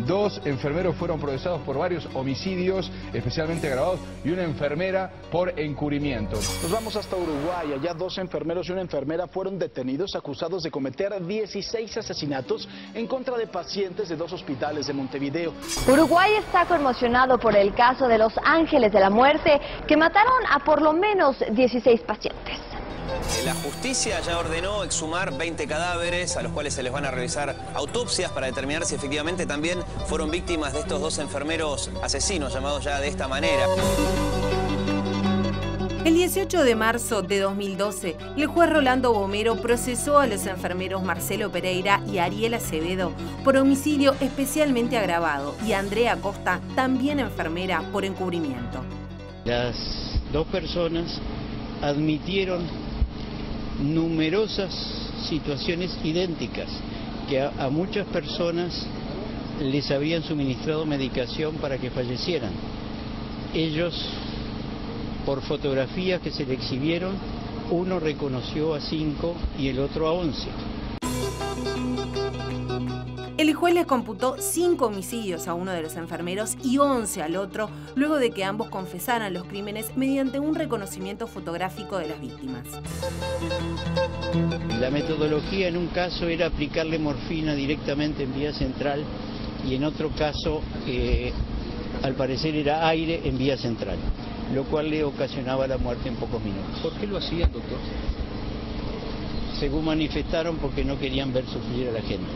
2 enfermeros fueron procesados por varios homicidios, especialmente agravados, y una enfermera por encubrimiento. Nos vamos hasta Uruguay. Allá 2 enfermeros y una enfermera fueron detenidos acusados de cometer 16 asesinatos en contra de pacientes de 2 hospitales de Montevideo. Uruguay está conmocionado por el caso de los Ángeles de la Muerte, que mataron a por lo menos 16 pacientes. La justicia ya ordenó exhumar 20 cadáveres a los cuales se les van a realizar autopsias para determinar si efectivamente también fueron víctimas de estos 2 enfermeros asesinos, llamados ya de esta manera. El 18 de marzo de 2012, el juez Rolando Bomero procesó a los enfermeros Marcelo Pereira y Ariel Acevedo por homicidio especialmente agravado y a Andrea Costa, también enfermera, por encubrimiento. Las 2 personas admitieron numerosas situaciones idénticas, que a muchas personas les habían suministrado medicación para que fallecieran. Ellos, por fotografías que se le exhibieron, uno reconoció a 5 y el otro a 11. El juez les computó 5 homicidios a uno de los enfermeros y 11 al otro, luego de que ambos confesaran los crímenes mediante un reconocimiento fotográfico de las víctimas. La metodología en un caso era aplicarle morfina directamente en vía central y en otro caso, al parecer, era aire en vía central, lo cual le ocasionaba la muerte en pocos minutos. ¿Por qué lo hacían, doctor? Según manifestaron, porque no querían ver sufrir a la gente.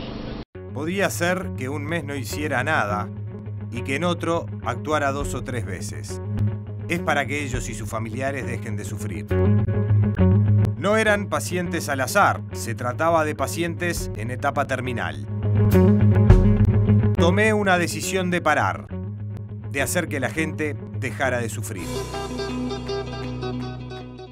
Podía ser que un mes no hiciera nada y que en otro actuara 2 o 3 veces. Es para que ellos y sus familiares dejen de sufrir. No eran pacientes al azar, se trataba de pacientes en etapa terminal. Tomé una decisión de parar, de hacer que la gente dejara de sufrir.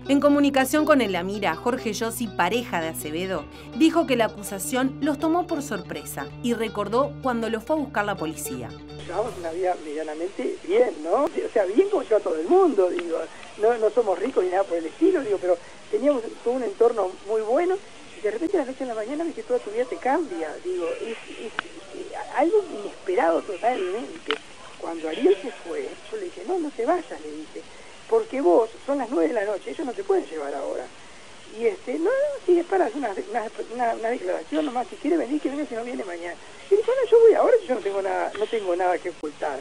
En comunicación con el Amira, Jorge Yossi, pareja de Acevedo, dijo que la acusación los tomó por sorpresa y recordó cuando lo fue a buscar la policía. Llevamos una vida medianamente bien, ¿no? O sea, bien como lleva todo el mundo, digo. No somos ricos ni nada por el estilo, digo, pero teníamos todo un entorno muy bueno y de repente a las 8 de la mañana ves que toda tu vida te cambia, digo, es algo inesperado totalmente. Cuando Ariel se fue, yo le dije, no te vayas, le dije, porque vos, son las 9 de la noche, ellos no te pueden llevar ahora. Y si es para hacer una declaración nomás, si quiere venir, que venga, si no viene mañana. Y dijo, no, yo voy ahora, yo no tengo nada que ocultar.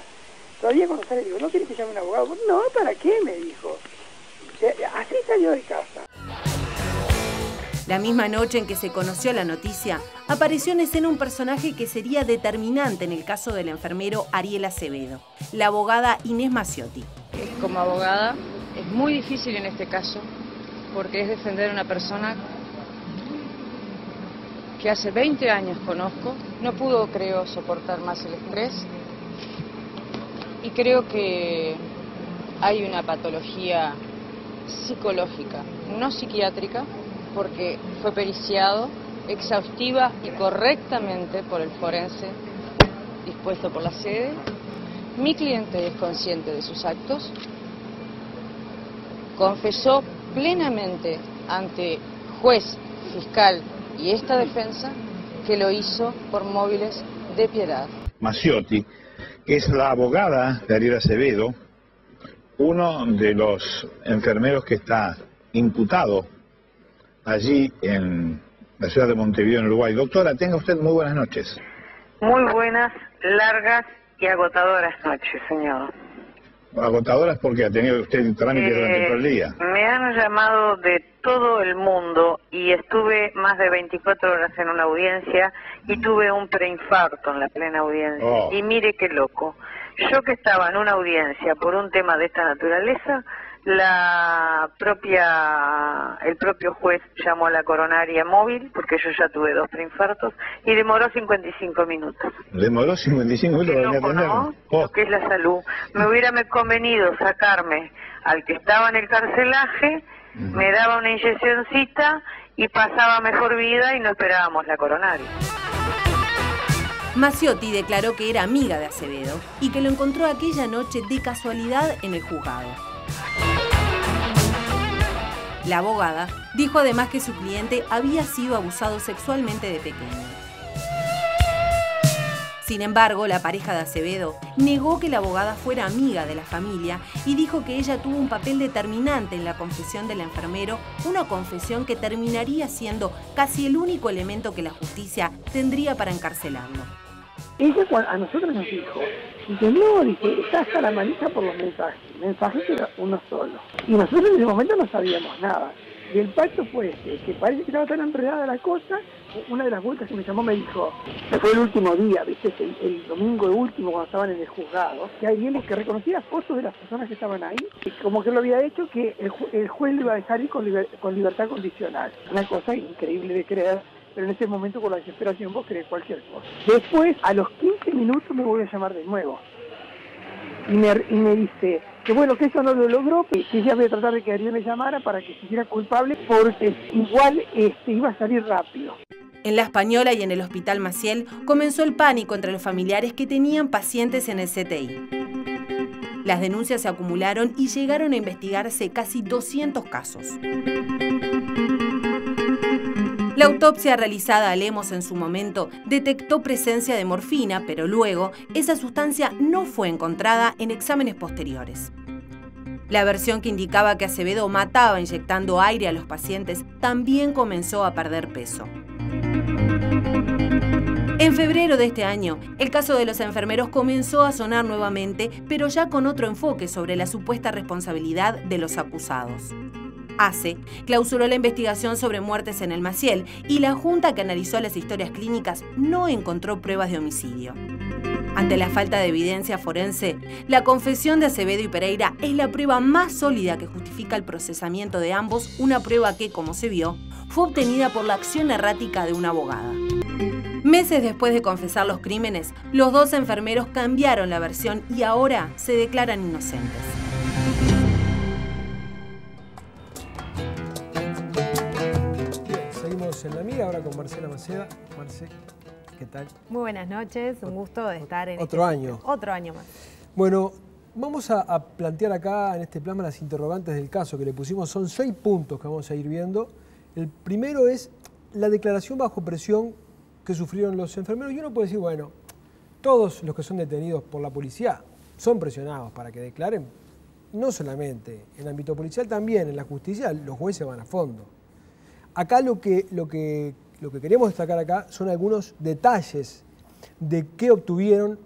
Todavía cuando sale, digo, ¿no querés que llame un abogado? No, ¿para qué? Me dijo. Así salió de casa. La misma noche en que se conoció la noticia, apareció en escena un personaje que sería determinante en el caso del enfermero Ariel Acevedo, la abogada Inés Maciotti. Como abogada es muy difícil en este caso, porque es defender a una persona que hace 20 años conozco, no pudo, creo, soportar más el estrés y creo que hay una patología psicológica, no psiquiátrica, porque fue periciado exhaustiva y correctamente por el forense dispuesto por la sede. Mi cliente es consciente de sus actos, confesó plenamente ante juez, fiscal y esta defensa que lo hizo por móviles de piedad. Maciotti, que es la abogada de Ariel Acevedo, uno de los enfermeros que está imputado allí en la ciudad de Montevideo, en Uruguay. Doctora, tenga usted muy buenas noches. Muy buenas, largas y agotadoras noches, señor. Agotadoras porque ha tenido usted trámite durante todo el día. Me han llamado de todo el mundo y estuve más de 24 horas en una audiencia y tuve un preinfarto en la plena audiencia. Oh. Y mire qué loco. Yo que estaba en una audiencia por un tema de esta naturaleza, el propio juez llamó a la coronaria móvil, porque yo ya tuve 2 preinfartos, y demoró 55 minutos. ¿Demoró 55 minutos para loco, ¿no? Lo que es la salud. Me hubiera convenido sacarme al que estaba en el carcelaje, me daba una inyeccióncita y pasaba mejor vida y no esperábamos la coronaria. Maciotti declaró que era amiga de Acevedo y que lo encontró aquella noche de casualidad en el juzgado. La abogada dijo además que su cliente había sido abusado sexualmente de pequeño. Sin embargo, la pareja de Acevedo negó que la abogada fuera amiga de la familia y dijo que ella tuvo un papel determinante en la confesión del enfermero, una confesión que terminaría siendo casi el único elemento que la justicia tendría para encarcelarlo. Ella a nosotros nos dijo, no, dice, está hasta la manija por los mensajes era uno solo. Y nosotros en ese momento no sabíamos nada. Y el pacto fue que parece que estaba tan enredada la cosa. Una de las vueltas que me llamó me dijo, fue el último día, ¿viste? El domingo último cuando estaban en el juzgado, que alguien que reconocía fotos de las personas que estaban ahí, y como que lo había hecho, que el juez lo iba a dejar ir con libertad condicional. Una cosa increíble de creer, pero en ese momento con la desesperación vos crees cualquier cosa. Después, a los 15 minutos me vuelve a llamar de nuevo. Y me dice que bueno, que eso no lo logró, que ella voy a tratar de que Ariel me llamara para que se hiciera culpable, porque igual iba a salir rápido. En La Española y en el Hospital Maciel comenzó el pánico entre los familiares que tenían pacientes en el CTI. Las denuncias se acumularon y llegaron a investigarse casi 200 casos. La autopsia realizada a Lemos en su momento detectó presencia de morfina, pero luego esa sustancia no fue encontrada en exámenes posteriores. La versión que indicaba que Acevedo mataba inyectando aire a los pacientes también comenzó a perder peso. En febrero de este año, el caso de los enfermeros comenzó a sonar nuevamente, pero ya con otro enfoque sobre la supuesta responsabilidad de los acusados. ACE clausuró la investigación sobre muertes en el Maciel y la junta que analizó las historias clínicas no encontró pruebas de homicidio. Ante la falta de evidencia forense, la confesión de Acevedo y Pereira es la prueba más sólida que justifica el procesamiento de ambos, una prueba que, como se vio, fue obtenida por la acción errática de una abogada. Meses después de confesar los crímenes, los dos enfermeros cambiaron la versión y ahora se declaran inocentes. Seguimos en La Amiga, ahora con Marcela Maceda. Marce, ¿qué tal? Muy buenas noches, un gusto de estar en otro año. Otro año más. Bueno, vamos a plantear acá en este plano las interrogantes del caso que le pusimos. Son 6 puntos que vamos a ir viendo. El primero es la declaración bajo presión que sufrieron los enfermeros. Y uno puede decir, bueno, todos los que son detenidos por la policía son presionados para que declaren. No solamente en el ámbito policial, también en la justicia los jueces van a fondo. Acá lo que queremos destacar acá son algunos detalles de qué obtuvieron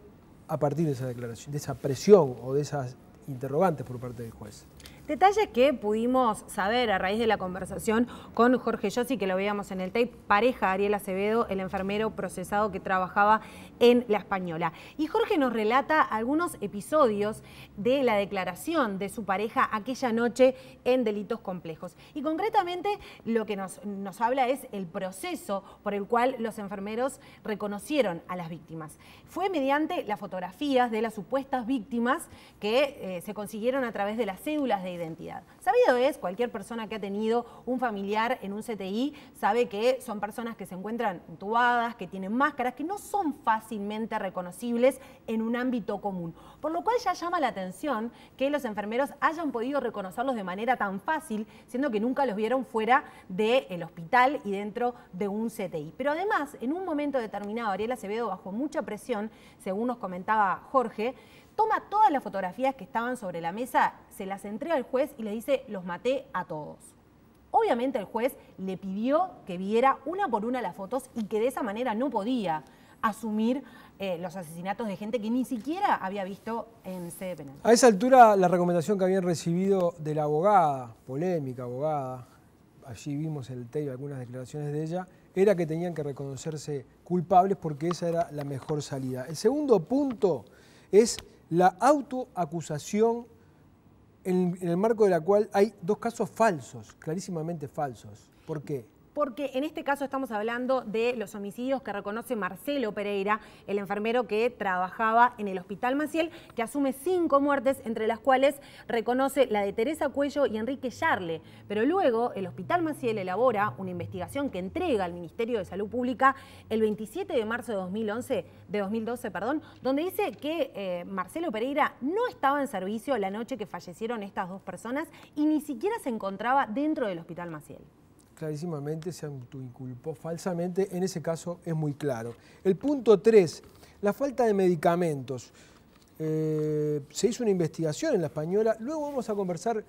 a partir de esa declaración, de esa presión o de esas interrogantes por parte del juez. Detalles que pudimos saber a raíz de la conversación con Jorge Yossi, que lo veíamos en el tape, pareja de Ariel Acevedo, el enfermero procesado que trabajaba en La Española. Y Jorge nos relata algunos episodios de la declaración de su pareja aquella noche en Delitos Complejos. Y concretamente lo que nos habla es el proceso por el cual los enfermeros reconocieron a las víctimas. Fue mediante las fotografías de las supuestas víctimas que se consiguieron a través de las cédulas de identidad. Sabido es, cualquier persona que ha tenido un familiar en un CTI sabe que son personas que se encuentran entubadas, que tienen máscaras, que no son fácilmente reconocibles en un ámbito común. Por lo cual ya llama la atención que los enfermeros hayan podido reconocerlos de manera tan fácil, siendo que nunca los vieron fuera del hospital y dentro de un CTI. Pero además, en un momento determinado, Ariel Acevedo, bajo mucha presión, según nos comentaba Jorge, toma todas las fotografías que estaban sobre la mesa, se las entrega al juez y le dice, los maté a todos. Obviamente el juez le pidió que viera una por una las fotos y que de esa manera no podía asumir los asesinatos de gente que ni siquiera había visto en sede penal. A esa altura, la recomendación que habían recibido de la abogada, polémica abogada, allí vimos el tape algunas declaraciones de ella, era que tenían que reconocerse culpables porque esa era la mejor salida. El segundo punto es la autoacusación en el marco de la cual hay 2 casos falsos, clarísimamente falsos. ¿Por qué? Porque en este caso estamos hablando de los homicidios que reconoce Marcelo Pereira, el enfermero que trabajaba en el Hospital Maciel, que asume 5 muertes, entre las cuales reconoce la de Teresa Cuello y Enrique Yarle. Pero luego el Hospital Maciel elabora una investigación que entrega al Ministerio de Salud Pública el 27 de marzo de 2012, donde dice que Marcelo Pereira no estaba en servicio la noche que fallecieron estas 2 personas y ni siquiera se encontraba dentro del Hospital Maciel. Clarísimamente se autoinculpó falsamente, en ese caso es muy claro. El punto 3, La falta de medicamentos. Se hizo una investigación en La Española. Luego vamos a conversar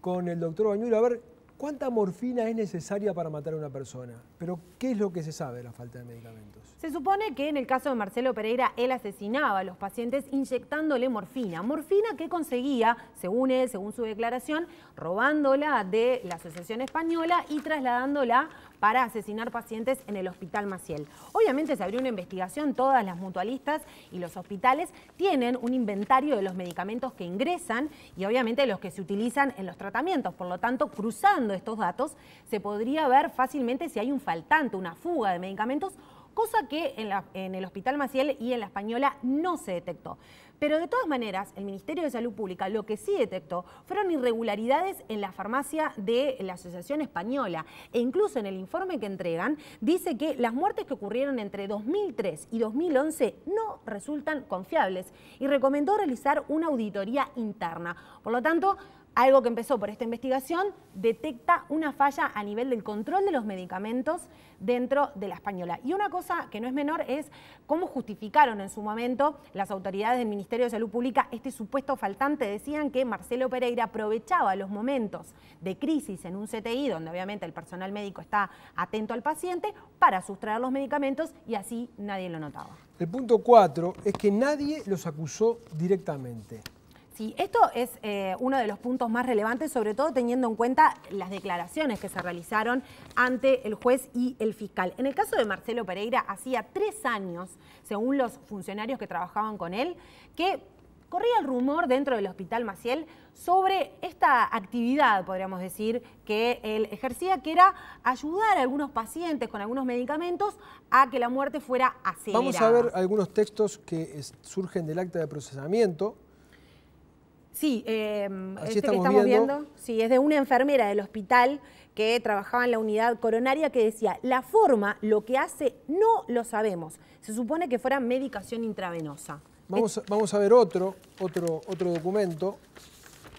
con el doctor Bañuelos a ver cuánta morfina es necesaria para matar a una persona. Pero, ¿qué es lo que se sabe de la falta de medicamentos? Se supone que en el caso de Marcelo Pereira, él asesinaba a los pacientes inyectándole morfina. Morfina que conseguía, según él, según su declaración, robándola de la Asociación Española y trasladándola para asesinar pacientes en el Hospital Maciel. Obviamente se abrió una investigación, todas las mutualistas y los hospitales tienen un inventario de los medicamentos que ingresan y obviamente de los que se utilizan en los tratamientos. Por lo tanto, cruzando estos datos, se podría ver fácilmente si hay un faltante, una fuga de medicamentos, cosa que en el Hospital Maciel y en La Española no se detectó. Pero de todas maneras, el Ministerio de Salud Pública lo que sí detectó fueron irregularidades en la farmacia de la Asociación Española. E incluso en el informe que entregan, dice que las muertes que ocurrieron entre 2003 y 2011 no resultan confiables y recomendó realizar una auditoría interna. Por lo tanto, algo que empezó por esta investigación, detecta una falla a nivel del control de los medicamentos dentro de La Española. Y una cosa que no es menor es cómo justificaron en su momento las autoridades del Ministerio de Salud Pública este supuesto faltante. Decían que Marcelo Pereira aprovechaba los momentos de crisis en un CTI, donde obviamente el personal médico está atento al paciente, para sustraer los medicamentos y así nadie lo notaba. El punto 4 es que nadie los acusó directamente. Sí, esto es uno de los puntos más relevantes, sobre todo teniendo en cuenta las declaraciones que se realizaron ante el juez y el fiscal. En el caso de Marcelo Pereira, hacía 3 años, según los funcionarios que trabajaban con él, que corría el rumor dentro del Hospital Maciel sobre esta actividad, podríamos decir, que él ejercía, que era ayudar a algunos pacientes con algunos medicamentos a que la muerte fuera acelerada. Vamos a ver algunos textos que surgen del acta de procesamiento. Sí, este que estamos viendo, sí, es de una enfermera del hospital que trabajaba en la unidad coronaria que decía, la forma, lo que hace, no lo sabemos. Se supone que fuera medicación intravenosa. Vamos a ver otro documento.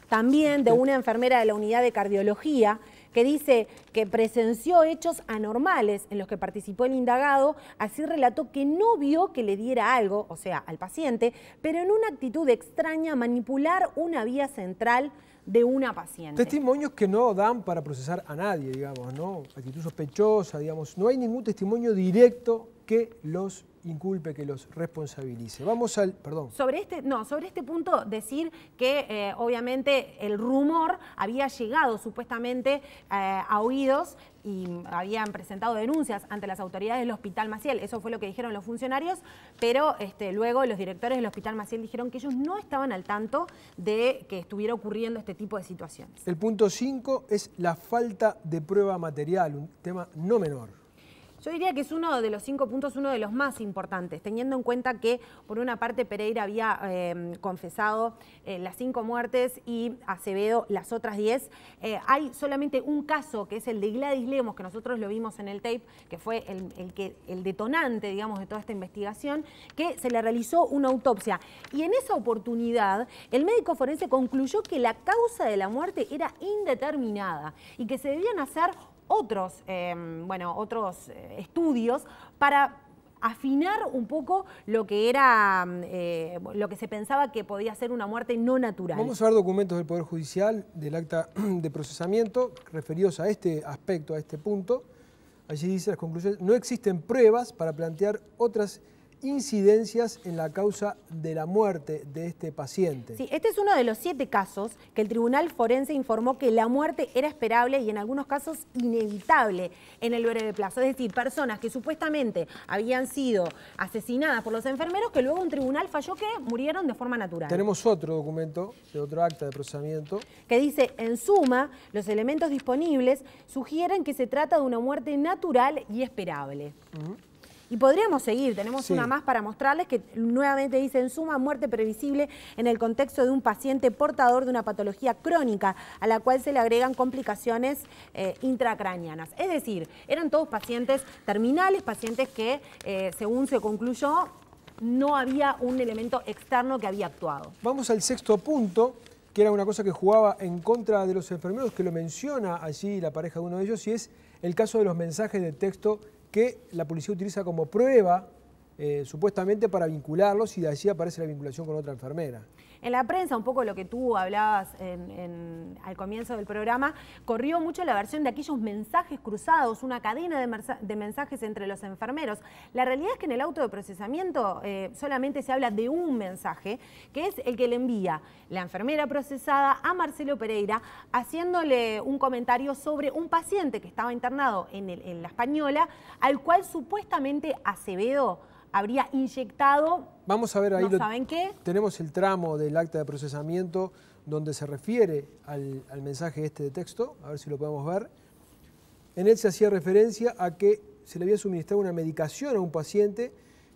También de una enfermera de la unidad de cardiología que dice que presenció hechos anormales en los que participó el indagado, así relató que no vio que le diera algo, o sea, al paciente, pero en una actitud extraña manipular una vía central de una paciente. Testimonios que no dan para procesar a nadie, digamos, ¿no? Actitud sospechosa, digamos, no hay ningún testimonio directo que los inculpe, que los responsabilice. Vamos al... Perdón. Sobre este punto decir que obviamente el rumor había llegado supuestamente a oídos y habían presentado denuncias ante las autoridades del Hospital Maciel. Eso fue lo que dijeron los funcionarios, pero luego los directores del Hospital Maciel dijeron que ellos no estaban al tanto de que estuviera ocurriendo este tipo de situaciones. El punto 5 es la falta de prueba material, un tema no menor. Yo diría que es uno de los 5 puntos, uno de los más importantes, teniendo en cuenta que, por una parte, Pereira había confesado las 5 muertes y Acevedo las otras 10. Hay solamente un caso, que es el de Gladys Lemos, que nosotros lo vimos en el tape, que fue el detonante, digamos, de toda esta investigación, que se le realizó una autopsia. Y en esa oportunidad, el médico forense concluyó que la causa de la muerte era indeterminada y que se debían hacer otros estudios para afinar un poco lo que era, lo que se pensaba que podía ser una muerte no natural. Vamos a ver documentos del Poder Judicial, del acta de procesamiento, referidos a este aspecto, a este punto. Allí dice las conclusiones, no existen pruebas para plantear otras incidencias en la causa de la muerte de este paciente. Sí, este es uno de los 7 casos que el Tribunal Forense informó que la muerte era esperable y en algunos casos inevitable en el breve plazo. Es decir, personas que supuestamente habían sido asesinadas por los enfermeros que luego un tribunal falló que murieron de forma natural. Tenemos otro documento de otro acta de procesamiento que dice, en suma, los elementos disponibles sugieren que se trata de una muerte natural y esperable. Y podríamos seguir, tenemos una más para mostrarles que nuevamente dice, en suma, muerte previsible en el contexto de un paciente portador de una patología crónica a la cual se le agregan complicaciones intracraneanas. Es decir, eran todos pacientes terminales, pacientes que, según se concluyó, no había un elemento externo que había actuado. Vamos al 6º punto, que era una cosa que jugaba en contra de los enfermeros, que lo menciona allí la pareja de uno de ellos, y es el caso de los mensajes de texto que la policía utiliza como prueba supuestamente para vincularlos, y de allí aparece la vinculación con otra enfermera. En la prensa, un poco lo que tú hablabas al comienzo del programa, corrió mucho la versión de aquellos mensajes cruzados, una cadena de mensajes entre los enfermeros. La realidad es que en el auto de procesamiento solamente se habla de un mensaje, que es el que le envía la enfermera procesada a Marcelo Pereira, haciéndole un comentario sobre un paciente que estaba internado en La Española, al cual supuestamente Acevedo habría inyectado. Vamos a ver ahí, ¿no saben qué? Tenemos el tramo del acta de procesamiento donde se refiere al mensaje este de texto, a ver si lo podemos ver. En él se hacía referencia a que se le había suministrado una medicación a un paciente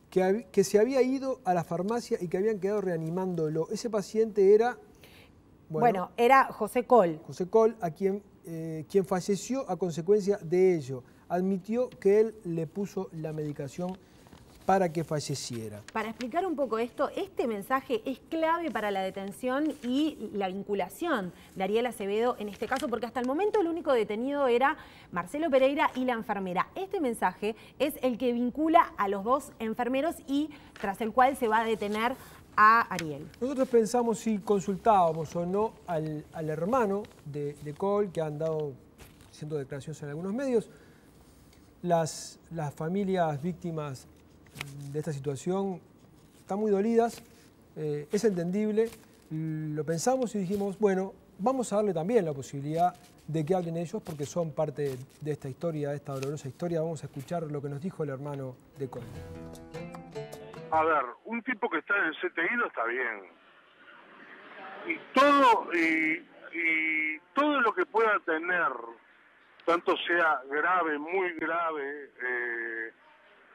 que se había ido a la farmacia y que habían quedado reanimándolo. Ese paciente era... Bueno, era José Coll. José Coll, a quien falleció a consecuencia de ello. Admitió que él le puso la medicación para que falleciera. Para explicar un poco esto, este mensaje es clave para la detención y la vinculación de Ariel Acevedo en este caso, porque hasta el momento el único detenido era Marcelo Pereira y la enfermera. Este mensaje es el que vincula a los dos enfermeros y tras el cual se va a detener a Ariel. Nosotros pensamos si consultábamos o no al hermano de Coll, que han dado haciendo declaraciones en algunos medios. Las familias víctimas de esta situación están muy dolidas, es entendible, lo pensamos y dijimos, bueno, vamos a darle también la posibilidad de que hablen ellos porque son parte de esta historia, de esta dolorosa historia. Vamos a escuchar lo que nos dijo el hermano de Coll. A ver, un tipo que está en el CTI no está bien. Y todo lo que pueda tener, tanto sea grave, muy grave,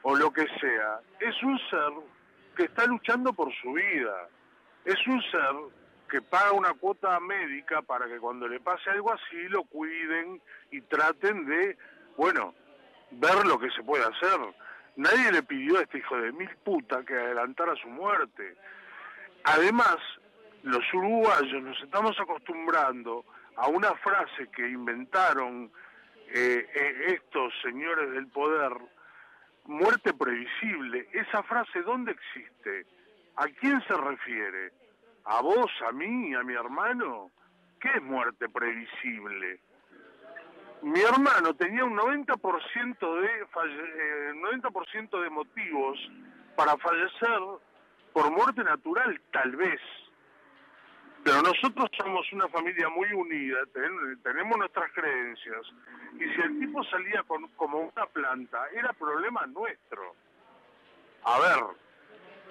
o lo que sea, es un ser que está luchando por su vida. Es un ser que paga una cuota médica para que cuando le pase algo así lo cuiden y traten de, bueno, ver lo que se puede hacer. Nadie le pidió a este hijo de mil puta que adelantara su muerte. Además, los uruguayos nos estamos acostumbrando a una frase que inventaron estos señores del poder, muerte previsible. Esa frase, ¿dónde existe? ¿A quién se refiere? ¿A vos, a mí, a mi hermano? ¿Qué es muerte previsible? Mi hermano tenía un 90% de motivos para fallecer por muerte natural, tal vez. Pero nosotros somos una familia muy unida, tenemos nuestras creencias, y si el tipo salía como una planta, era problema nuestro. A ver,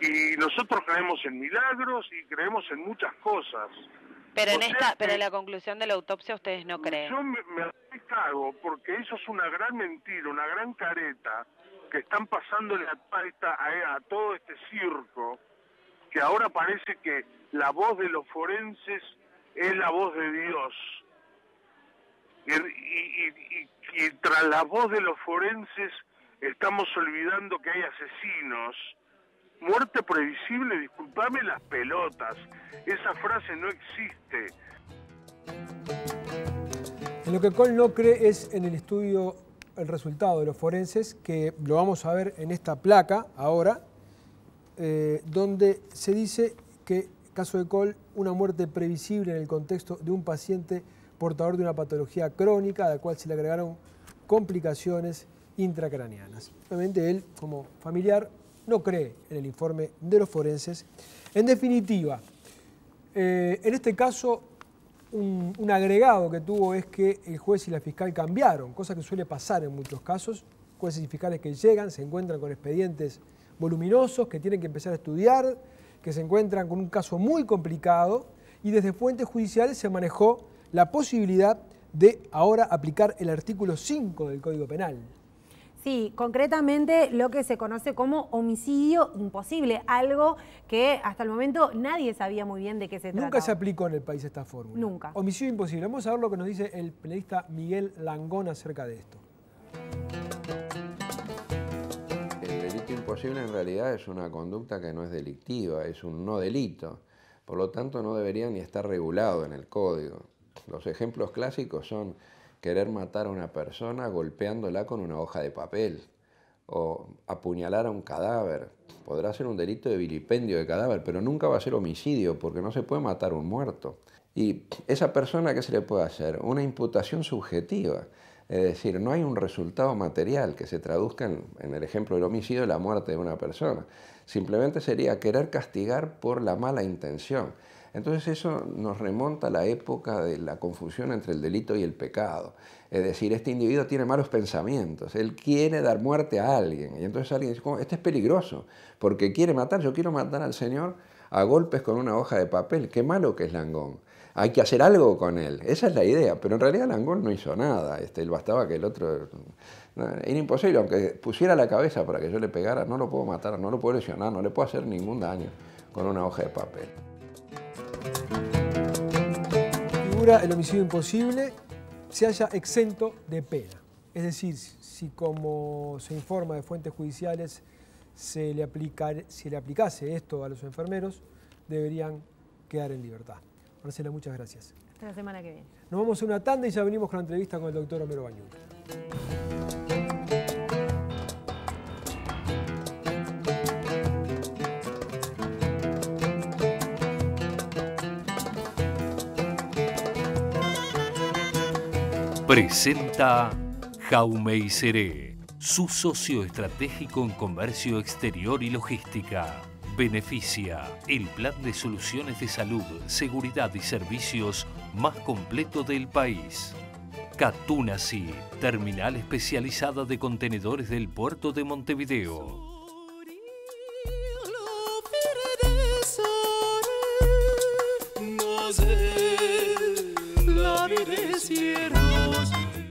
y nosotros creemos en milagros y creemos en muchas cosas. Pero pero en la conclusión de la autopsia ustedes no creen. Yo me cago porque eso es una gran mentira, una gran careta que están pasándole a todo este circo, que ahora parece que la voz de los forenses es la voz de Dios. Y tras la voz de los forenses estamos olvidando que hay asesinos. Muerte previsible, disculpame las pelotas. Esa frase no existe. En lo que Coll no cree es en el estudio, el resultado de los forenses, que lo vamos a ver en esta placa ahora, donde se dice que, caso de Coll, una muerte previsible en el contexto de un paciente portador de una patología crónica, a la cual se le agregaron complicaciones intracraneanas. Obviamente él, como familiar, no cree en el informe de los forenses. En definitiva, en este caso, un agregado que tuvo es que el juez y la fiscal cambiaron, cosa que suele pasar en muchos casos. Jueces y fiscales que llegan, se encuentran con expedientes voluminosos, que tienen que empezar a estudiar, que se encuentran con un caso muy complicado, y desde fuentes judiciales se manejó la posibilidad de ahora aplicar el artículo 5 del Código Penal. Sí, concretamente lo que se conoce como homicidio imposible, algo que hasta el momento nadie sabía muy bien de qué se trataba. Nunca se aplicó en el país esta fórmula. Nunca. Homicidio imposible. Vamos a ver lo que nos dice el periodista Miguel Langón acerca de esto. El delito imposible en realidad es una conducta que no es delictiva, es un no delito. Por lo tanto, no debería ni estar regulado en el código. Los ejemplos clásicos son querer matar a una persona golpeándola con una hoja de papel, o apuñalar a un cadáver. Podrá ser un delito de vilipendio de cadáver, pero nunca va a ser homicidio, porque no se puede matar a un muerto. Y esa persona, ¿qué se le puede hacer? Una imputación subjetiva. Es decir, no hay un resultado material que se traduzca en el ejemplo del homicidio de la muerte de una persona. Simplemente sería querer castigar por la mala intención. Entonces eso nos remonta a la época de la confusión entre el delito y el pecado. Es decir, este individuo tiene malos pensamientos, él quiere dar muerte a alguien. Y entonces alguien dice, este es peligroso, porque quiere matar, yo quiero matar al Señor a golpes con una hoja de papel. Qué malo que es Langón. Hay que hacer algo con él. Esa es la idea, pero en realidad Langón no hizo nada. Él bastaba que el otro... Era imposible, aunque pusiera la cabeza para que yo le pegara, no lo puedo matar, no lo puedo lesionar, no le puedo hacer ningún daño con una hoja de papel. Figura el homicidio imposible se haya exento de pena. Es decir, si como se informa de fuentes judiciales se le aplicase esto a los enfermeros, deberían quedar en libertad. Marcela, muchas gracias. Hasta la semana que viene. Nos vamos a una tanda y ya venimos con la entrevista con el doctor Homero Bañuelos. Presenta Jaume Iseré, su socio estratégico en comercio exterior y logística. Beneficia, el plan de soluciones de salud, seguridad y servicios más completo del país. Catunasi, terminal especializada de contenedores del puerto de Montevideo. La vida es cierta.